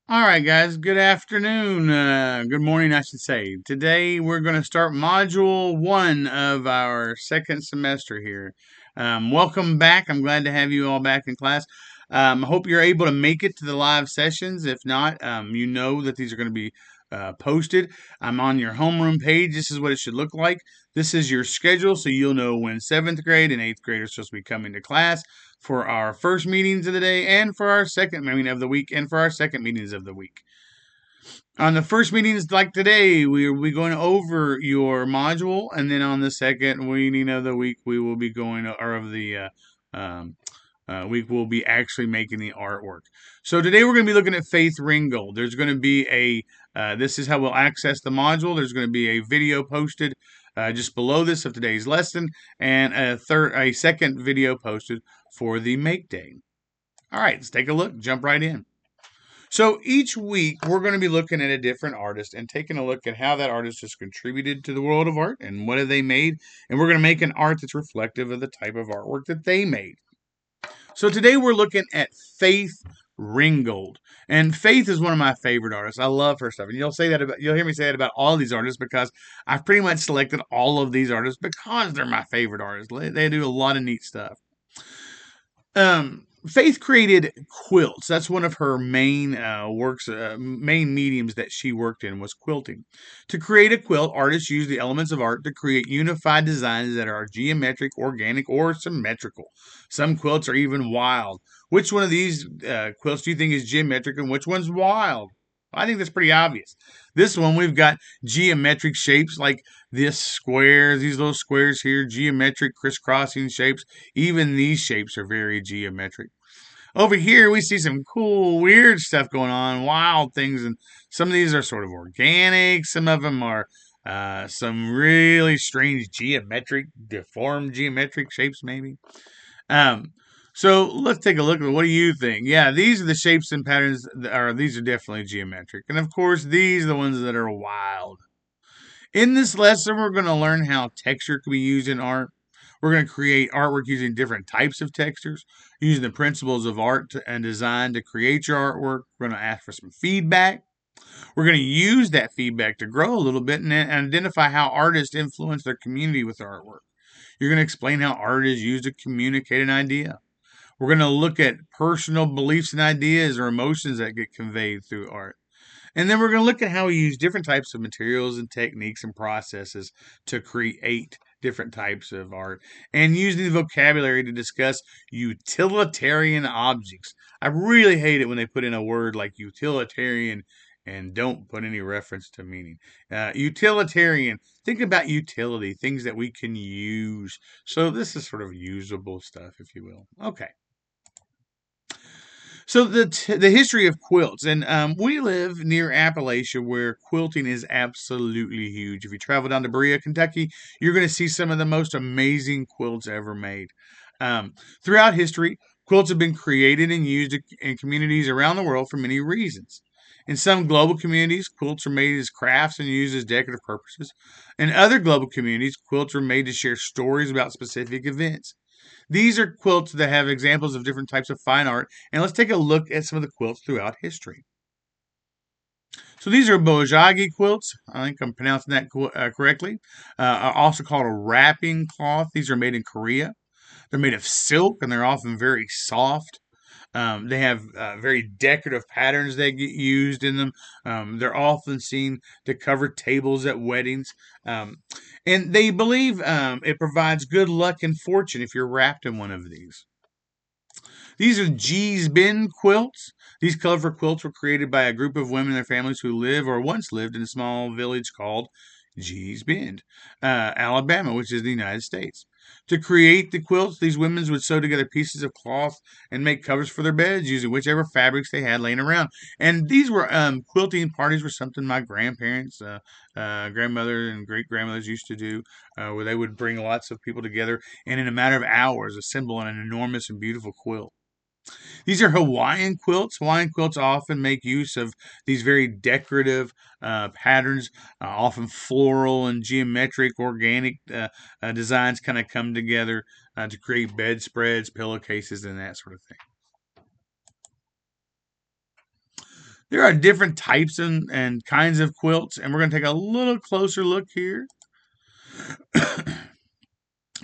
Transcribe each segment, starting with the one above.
All right, guys. Good afternoon. Good morning, I should say. Today we're going to start Module 1 of our second semester here. Welcome back. I'm glad to have you all back in class. I hope you're able to make it to the live sessions. If not, you know that these are going to be posted. I'm on your homeroom page. This is what it should look like. This is your schedule, so you'll know when 7th grade and 8th grade are supposed to be coming to class for our first meetings of the day and for our second meeting of the week and for our second meetings of the week. On the first meetings like today, we will be going over your module, and then on the second meeting of the week, we will be going, or of the um, week, we'll be actually making the artwork. So today we're going to be looking at Faith Ringgold. There's going to be this is how we'll access the module. There's going to be a video posted just below this of today's lesson, and a second video posted for the Make Day. All right, let's take a look. Jump right in. So each week we're going to be looking at a different artist and taking a look at how that artist has contributed to the world of art and what have they made. And we're going to make an art that's reflective of the type of artwork that they made. So today we're looking at Faith Ringgold. And Faith is one of my favorite artists. I love her stuff. And you'll hear me say that about all these artists because I've pretty much selected all of these artists because they're my favorite artists. They do a lot of neat stuff. Faith created quilts. That's one of her main works, main mediums that she worked in was quilting. To create a quilt, artists use the elements of art to create unified designs that are geometric, organic, or symmetrical. Some quilts are even wild. Which one of these quilts do you think is geometric and which one's wild? I think that's pretty obvious. This one, we've got geometric shapes like this square, these little squares here, geometric crisscrossing shapes. Even these shapes are very geometric. Over here, we see some cool, weird stuff going on, wild things, and some of these are sort of organic. Some of them are some really strange deformed geometric shapes, maybe. Um, so let's take a look at what do you think? Yeah, these are the shapes and patterns these are definitely geometric. And of course, these are the ones that are wild. In this lesson, we're going to learn how texture can be used in art. We're going to create artwork using different types of textures, using the principles of art and design to create your artwork. We're going to ask for some feedback. We're going to use that feedback to grow a little bit and identify how artists influence their community with their artwork. You're going to explain how art is used to communicate an idea. We're going to look at personal beliefs and ideas or emotions that get conveyed through art. And then we're going to look at how we use different types of materials and techniques and processes to create different types of art and using the vocabulary to discuss utilitarian objects. I really hate it when they put in a word like utilitarian and don't put any reference to meaning. Utilitarian, think about utility, things that we can use. So this is sort of usable stuff, if you will. Okay. So the history of quilts, and we live near Appalachia, where quilting is absolutely huge. If you travel down to Berea, Kentucky, you're going to see some of the most amazing quilts ever made. Throughout history, quilts have been created and used in communities around the world for many reasons. In some global communities, quilts are made as crafts and used as decorative purposes. In other global communities, quilts are made to share stories about specific events. These are quilts that have examples of different types of fine art, and let's take a look at some of the quilts throughout history. So these are bojagi quilts. I think I'm pronouncing that correctly. Also called a wrapping cloth. These are made in Korea. They're made of silk, and they're often very soft. They have very decorative patterns that get used in them. They're often seen to cover tables at weddings. And they believe it provides good luck and fortune if you're wrapped in one of these. These are G's Bin quilts. These colorful quilts were created by a group of women and their families who live or once lived in a small village called G's Bend, Alabama, which is the United States. To create the quilts, these women would sew together pieces of cloth and make covers for their beds using whichever fabrics they had laying around. And these were quilting parties were something my grandparents, grandmother, and great grandmothers used to do, where they would bring lots of people together and in a matter of hours assemble an enormous and beautiful quilt. These are Hawaiian quilts. Hawaiian quilts often make use of these very decorative patterns, often floral and geometric, organic designs kind of come together to create bedspreads, pillowcases, and that sort of thing. There are different types and kinds of quilts, and we're going to take a little closer look here.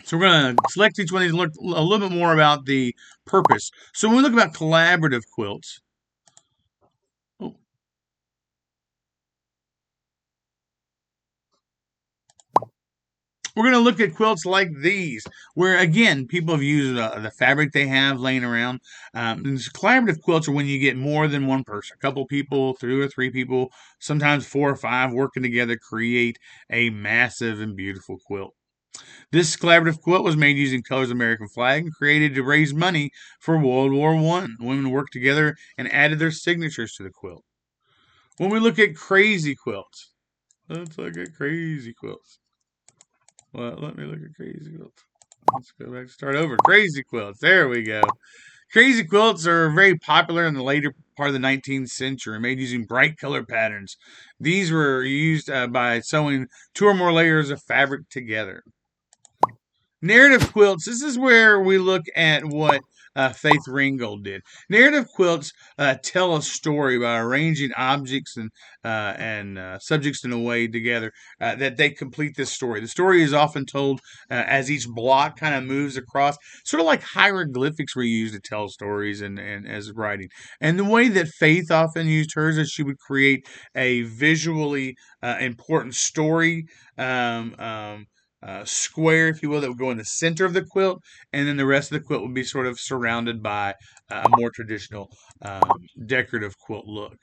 So we're going to select each one of these and look a little bit more about the purpose. So when we look about collaborative quilts, oh, we're going to look at quilts like these, where again, people have used the fabric they have laying around. These collaborative quilts are when you get more than one person, a couple people, 2 or 3 people, sometimes 4 or 5 working together, create a massive and beautiful quilt. This collaborative quilt was made using colors of the American flag and created to raise money for World War One. Women worked together and added their signatures to the quilt. When we look at crazy quilts, let's look at crazy quilts. Well, let me look at crazy quilts. Let's go back, start over. Crazy quilts. There we go. Crazy quilts are very popular in the later part of the 19th century, made using bright color patterns. These were used by sewing 2 or more layers of fabric together. Narrative quilts. This is where we look at what Faith Ringgold did. Narrative quilts tell a story by arranging objects and subjects in a way together that they complete this story. The story is often told as each block kind of moves across, sort of like hieroglyphics were used to tell stories and as writing. And the way that Faith often used hers is she would create a visually important story. Square, if you will, that would go in the center of the quilt, and then the rest of the quilt would be sort of surrounded by a more traditional decorative quilt look.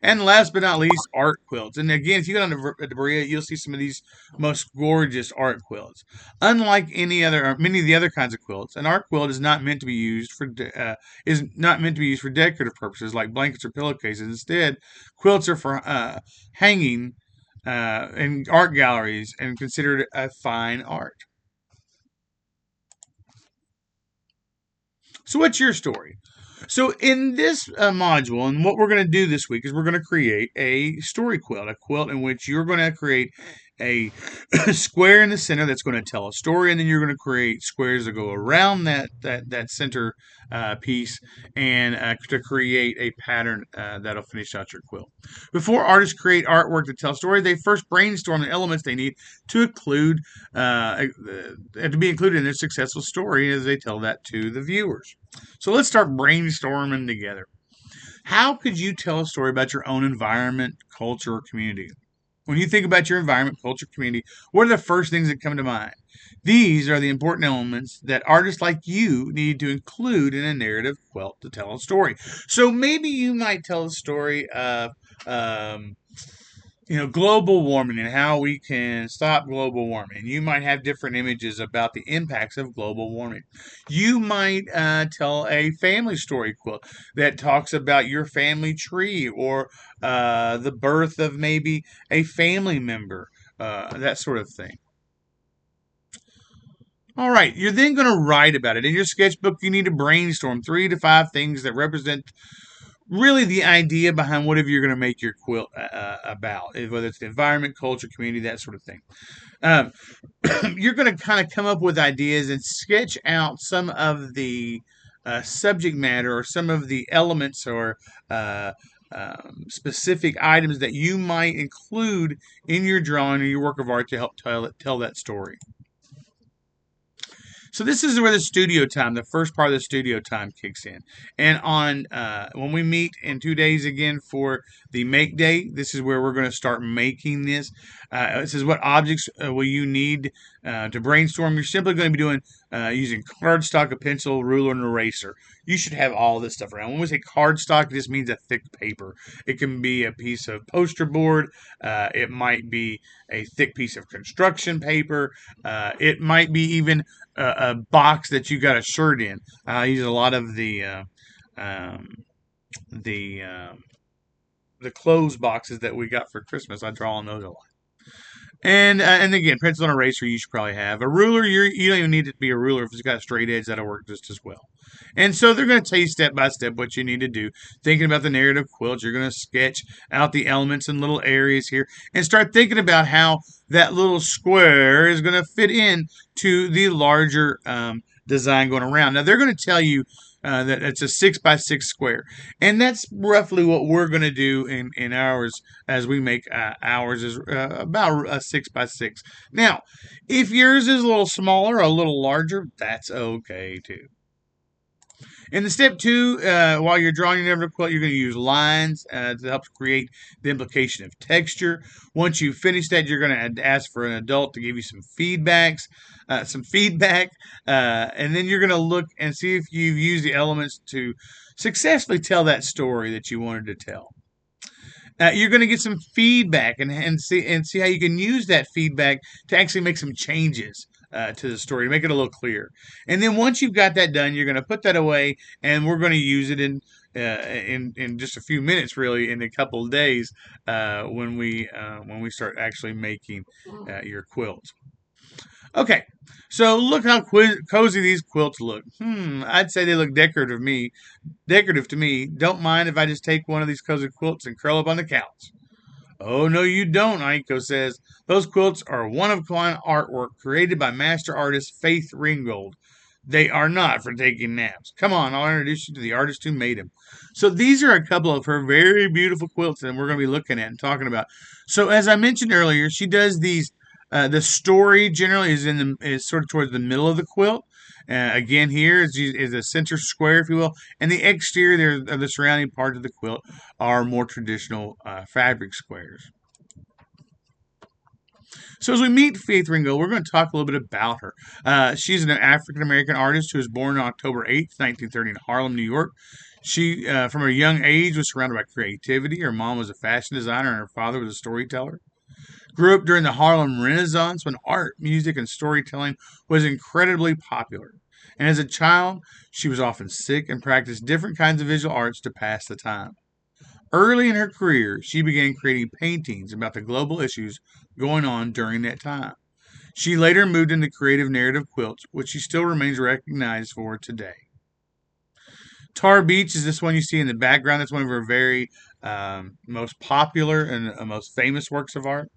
And last but not least, art quilts. And again, if you go down to Berea, you'll see some of these most gorgeous art quilts. Unlike any other, or many of the other kinds of quilts, an art quilt is not meant to be used for decorative purposes like blankets or pillowcases. Instead, quilts are for hanging in art galleries and considered a fine art. So, what's your story? So, in this module, and what we're going to do this week is we're going to create a story quilt, a quilt in which you're going to create a square in the center that's going to tell a story, and then you're going to create squares that go around that center piece and to create a pattern that'll finish out your quilt. Before artists create artwork to tell stories, they first brainstorm the elements they need to include to be included in their successful story as they tell that to the viewers. So let's start brainstorming together. How could you tell a story about your own environment, culture, or community? When you think about your environment, culture, community, what are the first things that come to mind? These are the important elements that artists like you need to include in a narrative quilt to tell a story. So maybe you might tell a story of global warming and how we can stop global warming. You might have different images about the impacts of global warming. You might tell a family story quilt that talks about your family tree or the birth of maybe a family member, that sort of thing. All right, you're then going to write about it. In your sketchbook, you need to brainstorm 3 to 5 things that represent really the idea behind whatever you're going to make your quilt about, whether it's the environment, culture, community, that sort of thing. Um, you're going to kind of come up with ideas and sketch out some of the subject matter or some of the elements or specific items that you might include in your drawing or your work of art to help tell that story. So this is where the studio time, the first part of the studio time kicks in. And on when we meet in 2 days again for the make day, this is where we're going to start making this. This is what objects will you need to brainstorm. You're simply going to be doing using cardstock, a pencil, ruler, and eraser. You should have all this stuff around. When we say cardstock, this means a thick paper. It can be a piece of poster board. It might be a thick piece of construction paper. It might be even a box that you got a shirt in. I use a lot of the clothes boxes that we got for Christmas. I draw on those a lot. And again, pencil and eraser you should probably have. A ruler, you don't even need it to be a ruler. If it's got a straight edge, that'll work just as well. And so they're going to tell you step by step what you need to do. Thinking about the narrative quilt, you're going to sketch out the elements and little areas here and start thinking about how that little square is going to fit in to the larger design going around. Now, they're going to tell you That's a 6 by 6 square, and that's roughly what we're going to do in ours as we make ours is about a 6 by 6. Now, if yours is a little smaller or a little larger, that's okay too. In the step two, while you're drawing your never quilt, you're going to use lines to help create the implication of texture. Once you finish that, you're going to ask for an adult to give you some feedback, and then you're going to look and see if you've used the elements to successfully tell that story that you wanted to tell. You're going to get some feedback and see how you can use that feedback to actually make some changes to the story to make it a little clearer. And then once you've got that done, you're going to put that away, and we're going to use it in just a few minutes, really, in a couple of days when we start actually making your quilts. Okay, so look how cozy these quilts look. I'd say they look decorative to me. Don't mind if I just take one of these cozy quilts and curl up on the couch. Oh, no, you don't, Aiko says. Those quilts are one-of-a-kind artwork created by master artist Faith Ringgold. They are not for taking naps. Come on, I'll introduce you to the artist who made them. So these are a couple of her very beautiful quilts that we're going to be looking at and talking about. So as I mentioned earlier, she does these. The story generally is sort of towards the middle of the quilt. Again, here is a center square, if you will, and the exterior of the surrounding parts of the quilt are more traditional fabric squares. So as we meet Faith Ringo, we're going to talk a little bit about her. She's an African American artist who was born on October 8th, 1930 in Harlem, New York. She, from a young age, was surrounded by creativity. Her mom was a fashion designer and her father was a storyteller. Grew up during the Harlem Renaissance when art, music, and storytelling was incredibly popular. And as a child, she was often sick and practiced different kinds of visual arts to pass the time. Early in her career, she began creating paintings about the global issues going on during that time. She later moved into creative narrative quilts, which she still remains recognized for today. Tar Beach is this one you see in the background. That's one of her very most popular and most famous works of art.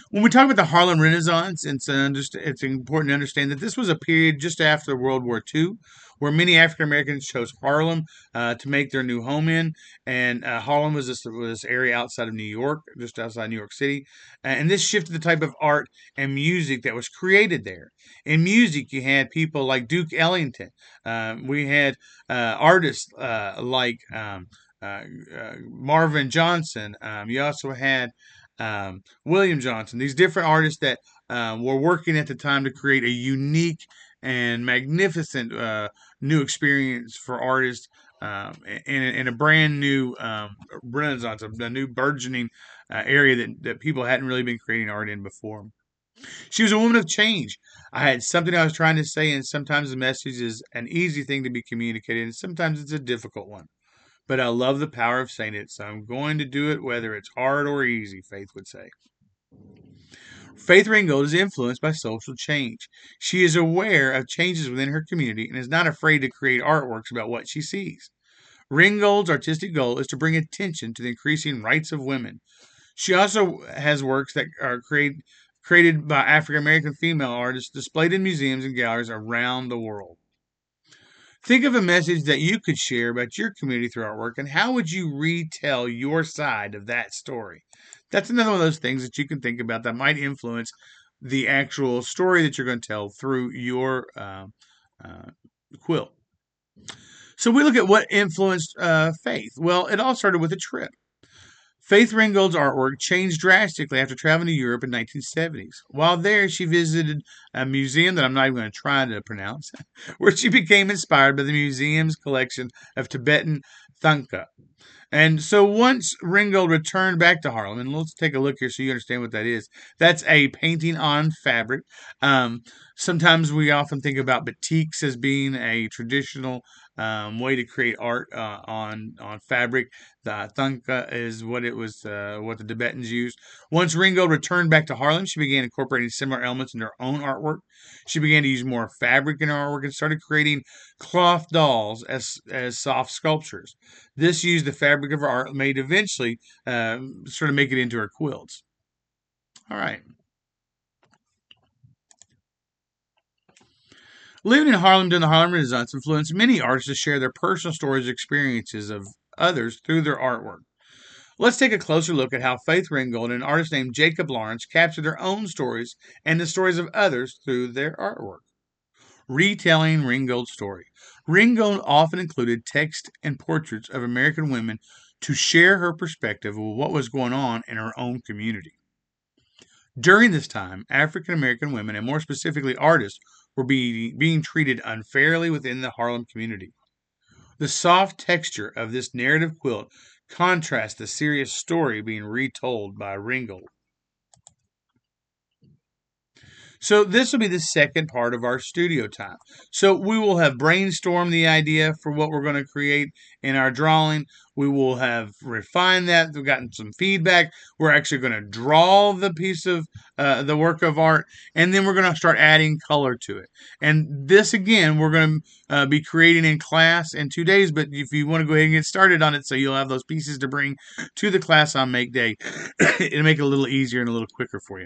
When we talk about the Harlem Renaissance, it's important to understand that this was a period just after World War II, where many African Americans chose Harlem to make their new home in. And Harlem was this area outside of New York, just outside New York City. And this shifted the type of art and music that was created there. In music, you had people like Duke Ellington. We had artists like Marvin Johnson. You also had William Johnson, these different artists that were working at the time to create a unique and magnificent new experience for artists in a brand new renaissance, a new burgeoning area that people hadn't really been creating art in before. She was a woman of change. I had something I was trying to say, and sometimes the message is an easy thing to be communicated, and sometimes it's a difficult one. But I love the power of saying it, so I'm going to do it whether it's hard or easy, Faith would say. Faith Ringgold is influenced by social change. She is aware of changes within her community and is not afraid to create artworks about what she sees. Ringgold's artistic goal is to bring attention to the increasing rights of women. She also has works that are created by African American female artists displayed in museums and galleries around the world. Think of a message that you could share about your community through artwork, and how would you retell your side of that story? That's another one of those things that you can think about that might influence the actual story that you're going to tell through your quilt. So we look at what influenced Faith. Well, it all started with a trip. Faith Ringgold's artwork changed drastically after traveling to Europe in the 1970s. While there, she visited a museum that I'm not even going to try to pronounce, where she became inspired by the museum's collection of Tibetan thangka. And so once Ringgold returned back to Harlem, and let's take a look here so you understand what that is. That's a painting on fabric. Sometimes we often think about batiks as being a traditional way to create art on fabric. The thangka is what the Tibetans used. Once Ringgold returned back to Harlem, she began incorporating similar elements in her own artwork. She began to use more fabric in her artwork and started creating cloth dolls as soft sculptures. This used the fabric of her art made eventually sort of make it into her quilts. All right. Living in Harlem during the Harlem Renaissance influenced many artists to share their personal stories and experiences of others through their artwork. Let's take a closer look at how Faith Ringgold and an artist named Jacob Lawrence captured their own stories and the stories of others through their artwork. Retelling Ringgold's story. Ringgold often included text and portraits of American women to share her perspective of what was going on in her own community. During this time, African American women, and more specifically artists, were being treated unfairly within the Harlem community. The soft texture of this narrative quilt contrasts the serious story being retold by Ringgold. So this will be the second part of our studio time. So we will have brainstormed the idea for what we're going to create in our drawing. We will have refined that. We've gotten some feedback. We're actually going to draw the piece of the work of art, and then we're going to start adding color to it. And this, again, we're going to be creating in class in 2 days, but if you want to go ahead and get started on it so you'll have those pieces to bring to the class on Make Day, it'll make it a little easier and a little quicker for you.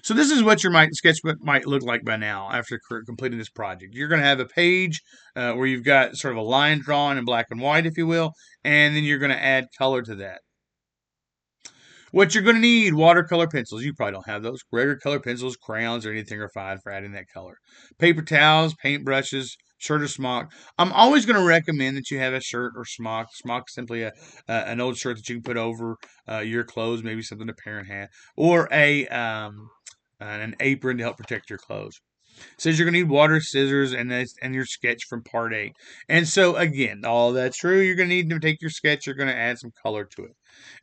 So this is what your sketchbook might look like by now after completing this project. You're going to have a page where you've got sort of a line drawn in black and white, if you will, and then you're going to add color to that. What you're going to need, watercolor pencils. You probably don't have those. Regular color pencils, crayons, or anything are fine for adding that color. Paper towels, paint brushes, shirt or smock. I'm always going to recommend that you have a shirt or smock. Smock is simply an old shirt that you can put over your clothes, maybe something a parent had, or an apron to help protect your clothes. It says you're going to need water, scissors, and your sketch from part 8. And so, again, all that's true. You're going to need to take your sketch. You're going to add some color to it.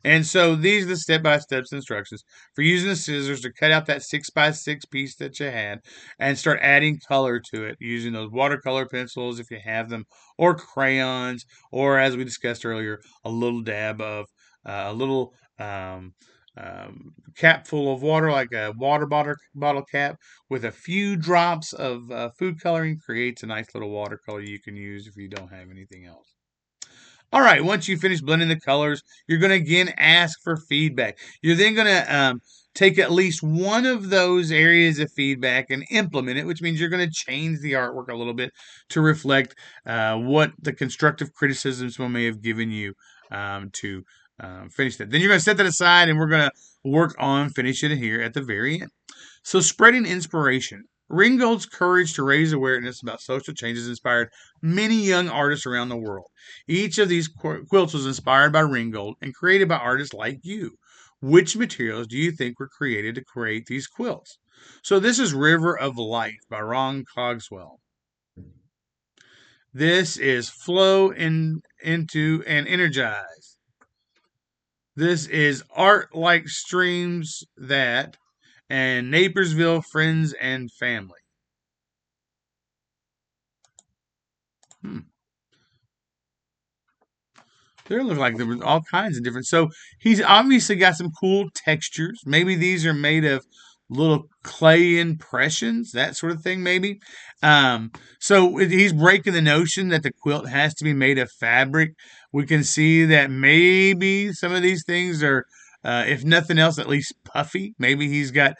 And so these are the step-by-step instructions for using the scissors to cut out that 6x6 piece that you had and start adding color to it using those watercolor pencils if you have them, or crayons, or as we discussed earlier, a little dab of a little cap full of water, like a water bottle cap, with a few drops of food coloring, creates a nice little watercolor you can use if you don't have anything else. All right, once you finish blending the colors, you're going to again ask for feedback. You're then going to take at least one of those areas of feedback and implement it, which means you're going to change the artwork a little bit to reflect what the constructive criticisms someone may have given you to finish that. Then you're going to set that aside, and we're going to work on finishing it here at the very end. So spreading inspiration. Ringgold's courage to raise awareness about social changes inspired many young artists around the world. Each of these quilts was inspired by Ringgold and created by artists like you. Which materials do you think were created to create these quilts? So this is River of Life by Ron Cogswell. This is Flow into and Energize. This is Art Like Streams That, and Napersville Friends and Family. There looked like there was all kinds of different. So he's obviously got some cool textures. Maybe these are made of little clay impressions, that sort of thing, maybe. So he's breaking the notion that the quilt has to be made of fabric. We can see that maybe some of these things are, if nothing else, at least puffy. Maybe he's got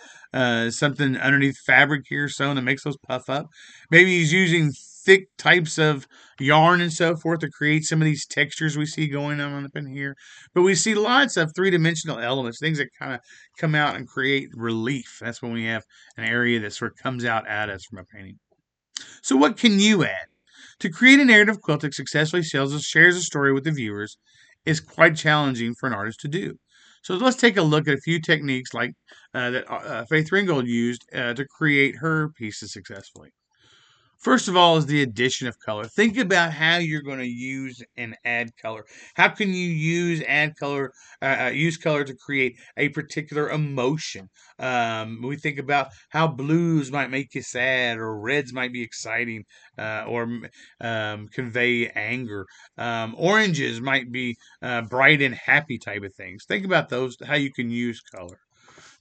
something underneath fabric here sewn that makes those puff up. Maybe he's using thick types of yarn and so forth to create some of these textures we see going on up in here. But we see lots of three-dimensional elements, things that kind of come out and create relief. That's when we have an area that sort of comes out at us from a painting. So what can you add? To create a narrative quilt that successfully shares a story with the viewers is quite challenging for an artist to do. So let's take a look at a few techniques like that Faith Ringgold used to create her pieces successfully. First of all is the addition of color. Think about how you're going to use and add color. How can you use color to create a particular emotion? We think about how blues might make you sad, or reds might be exciting, or convey anger. Oranges might be bright and happy type of things. Think about those, how you can use color.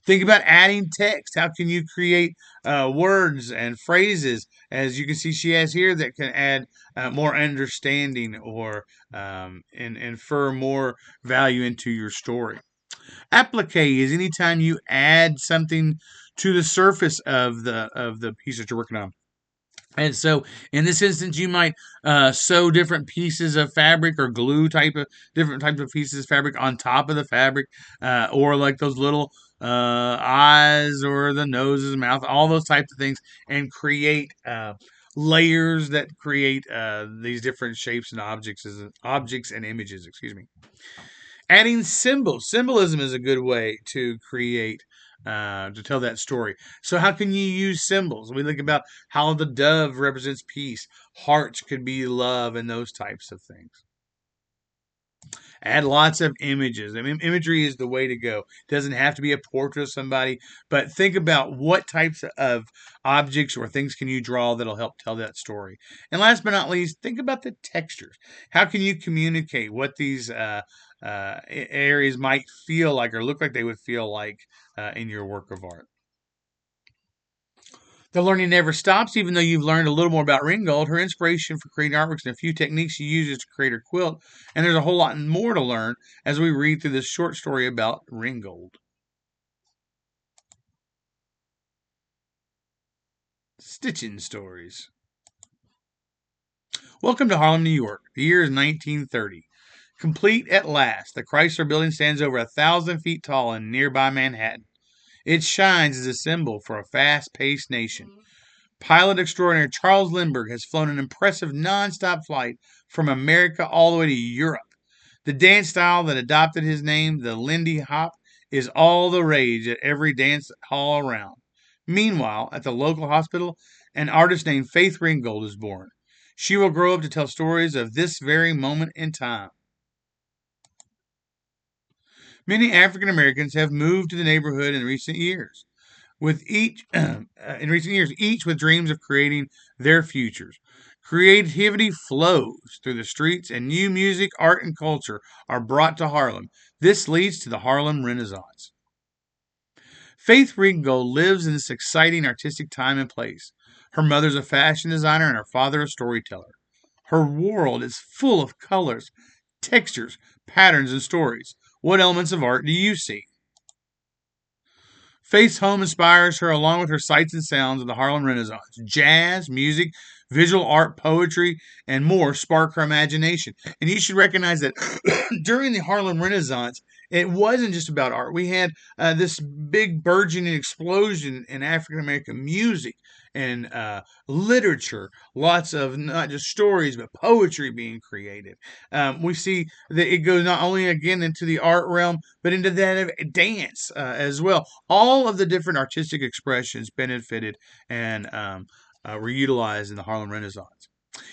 Think about adding text. How can you create words and phrases, as you can see she has here, that can add more understanding or infer more value into your story? Applique is anytime you add something to the surface of the piece that you're working on. And so, in this instance, you might sew different pieces of fabric or glue type of different types of pieces of fabric on top of the fabric, or like those little eyes or the noses, mouth, all those types of things, and create layers that create these different shapes and objects and images. Excuse me. Adding symbols. Symbolism is a good way to create, to tell that story. So, how can you use symbols? We think about how the dove represents peace, hearts could be love, and those types of things. Add lots of images. I mean, imagery is the way to go. It doesn't have to be a portrait of somebody, but think about what types of objects or things can you draw that'll help tell that story. And last but not least, think about the textures. How can you communicate what these areas might feel like or look like they would feel like in your work of art? The learning never stops, even though you've learned a little more about Ringgold. Her inspiration for creating artworks and a few techniques she uses to create her quilt. And there's a whole lot more to learn as we read through this short story about Ringgold. Stitching Stories. Welcome to Harlem, New York. The year is 1930. Complete at last, the Chrysler Building stands over 1,000 feet tall in nearby Manhattan. It shines as a symbol for a fast paced nation. Pilot extraordinaire Charles Lindbergh has flown an impressive non-stop flight from America all the way to Europe. The dance style that adopted his name, the Lindy Hop, is all the rage at every dance hall around. Meanwhile, at the local hospital, an artist named Faith Ringgold is born. She will grow up to tell stories of this very moment in time. Many African Americans have moved to the neighborhood in recent years. With each in recent years, each with dreams of creating their futures. Creativity flows through the streets, and new music, art, and culture are brought to Harlem. This leads to the Harlem Renaissance. Faith Ringgold lives in this exciting artistic time and place. Her mother's a fashion designer and her father a storyteller. Her world is full of colors, textures, patterns, and stories. What elements of art do you see? Faith's home inspires her along with her sights and sounds of the Harlem Renaissance. Jazz, music, visual art, poetry, and more spark her imagination. And you should recognize that during the Harlem Renaissance, it wasn't just about art. We had this big burgeoning explosion in African American music and literature, lots of not just stories, but poetry being created. We see that it goes not only again into the art realm, but into that of dance as well. All of the different artistic expressions benefited and were utilized in the Harlem Renaissance.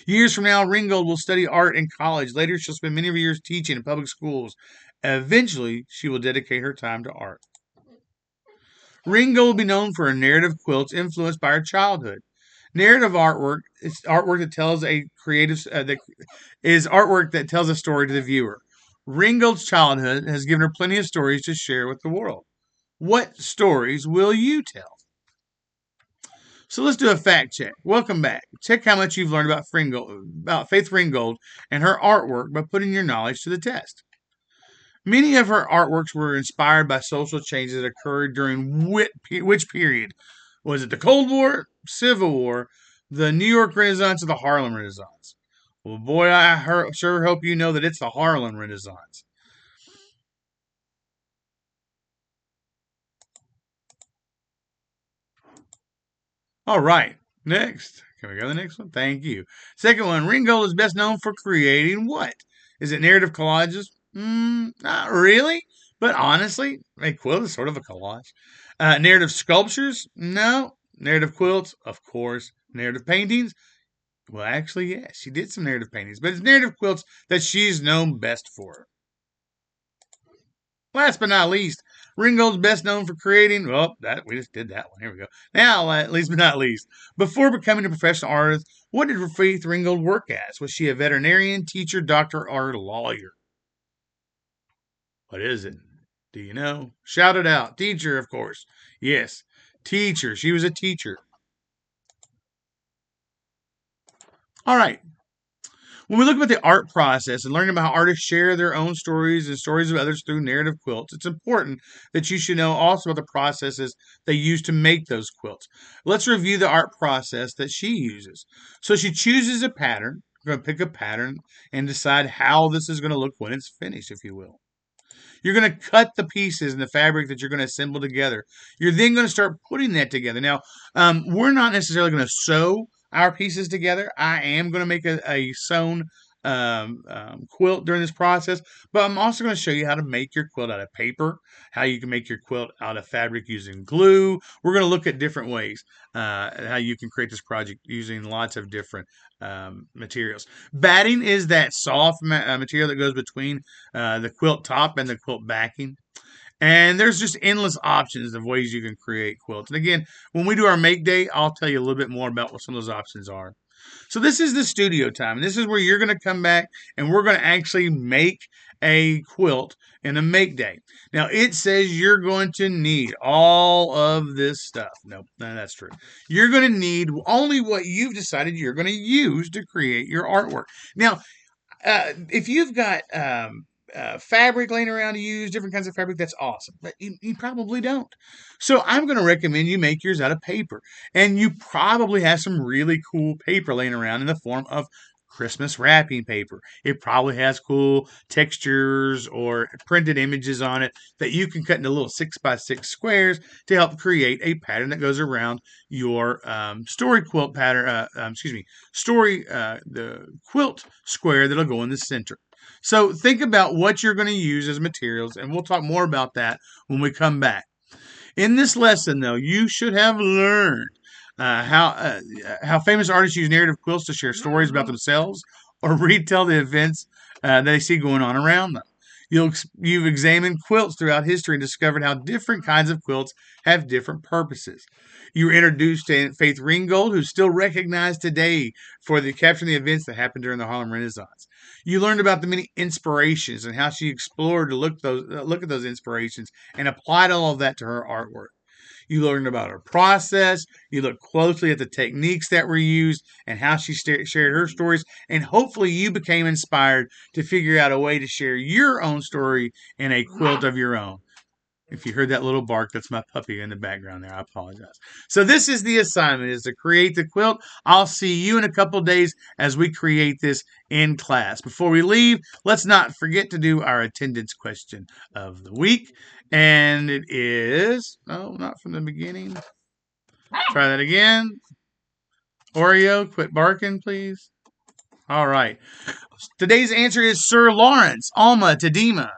Years from now, Ringgold will study art in college. Later, she'll spend many of her years teaching in public schools. Eventually, she will dedicate her time to art. Ringgold will be known for her narrative quilts influenced by her childhood. Narrative artwork is artwork that tells a creative that is artwork that tells a story to the viewer. Ringgold's childhood has given her plenty of stories to share with the world. What stories will you tell? So let's do a fact check. Welcome back. Check how much you've learned about Faith Ringgold and her artwork by putting your knowledge to the test. Many of her artworks were inspired by social changes that occurred during which period? Was it the Cold War, Civil War, the New York Renaissance, or the Harlem Renaissance? Well, boy, sure hope you know that it's the Harlem Renaissance. All right, next. Can we go to the next one? Thank you. Second one, Ringgold is best known for creating what? Is it narrative collages? Not really. But honestly, a quilt is sort of a collage. Narrative sculptures? No. Narrative quilts? Of course. Narrative paintings? Well, actually, yes, she did some narrative paintings, but it's narrative quilts that she's known best for. Last but not least, Ringgold's best known for creating. Well, that we just did that one. Here we go. Now, at least but not least, before becoming a professional artist, what did Faith Ringgold work as? Was she a veterinarian, teacher, doctor, or lawyer? What is it? Do you know? Shout it out. Teacher, of course. Yes, teacher. She was a teacher. All right. When we look at the art process and learning about how artists share their own stories and stories of others through narrative quilts, it's important that you should know also about the processes they use to make those quilts. Let's review the art process that she uses. So she chooses a pattern. We're going to pick a pattern and decide how this is going to look when it's finished, if you will. You're going to cut the pieces in the fabric that you're going to assemble together. You're then going to start putting that together. Now, we're not necessarily going to sew our pieces together. I am going to make a sewn quilt during this process, but I'm also going to show you how to make your quilt out of paper, how you can make your quilt out of fabric using glue. We're going to look at different ways how you can create this project using lots of different materials. Batting is that soft material that goes between the quilt top and the quilt backing. And there's just endless options of ways you can create quilts. And again, when we do our make day, I'll tell you a little bit more about what some of those options are. So this is the studio time. And this is where you're going to come back and we're going to actually make a quilt in a make day. Now it says you're going to need all of this stuff. Nope, none of that's true. You're going to need only what you've decided you're going to use to create your artwork. Now, if you've got fabric laying around to use, different kinds of fabric, that's awesome. But you probably don't. So I'm going to recommend you make yours out of paper. And you probably have some really cool paper laying around in the form of Christmas wrapping paper. It probably has cool textures or printed images on it that you can cut into little 6x6 squares to help create a pattern that goes around your story quilt pattern. The quilt square that'll go in the center. So think about what you're going to use as materials, and we'll talk more about that when we come back. In this lesson, though, you should have learned how famous artists use narrative quilts to share stories about themselves or retell the events they see going on around them. You've examined quilts throughout history and discovered how different kinds of quilts have different purposes. You were introduced to Faith Ringgold, who's still recognized today for capturing the events that happened during the Harlem Renaissance. You learned about the many inspirations and how she explored to look at those inspirations and applied all of that to her artwork. You learned about her process. You looked closely at the techniques that were used and how she shared her stories. And hopefully you became inspired to figure out a way to share your own story in a quilt of your own. If you heard that little bark, that's my puppy in the background there. I apologize. So this is the assignment, is to create the quilt. I'll see you in a couple days as we create this in class. Before we leave, let's not forget to do our attendance question of the week. And it is, no, not from the beginning. Try that again. Oreo, quit barking, please. All right. Today's answer is Sir Lawrence Alma Tadema.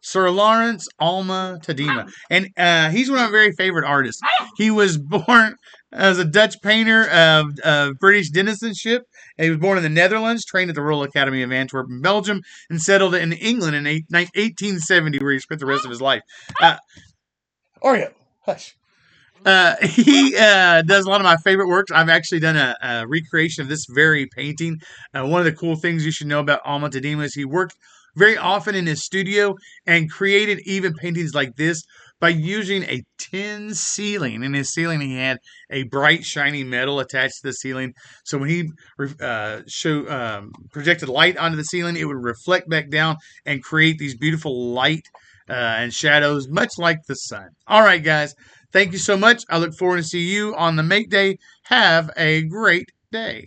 Sir Lawrence Alma Tadema. And he's one of my very favorite artists. He was born as a Dutch painter of British citizenship. He was born in the Netherlands, trained at the Royal Academy of Antwerp in Belgium, and settled in England in 1870, where he spent the rest of his life. Oreo, hush. He does a lot of my favorite works. I've actually done a recreation of this very painting. One of the cool things you should know about Alma Tadema is he worked very often in his studio and created even paintings like this by using a tin ceiling. In his ceiling, he had a bright, shiny metal attached to the ceiling. So when he projected light onto the ceiling, it would reflect back down and create these beautiful light and shadows, much like the sun. All right, guys. Thank you so much. I look forward to see you on the Make Day. Have a great day.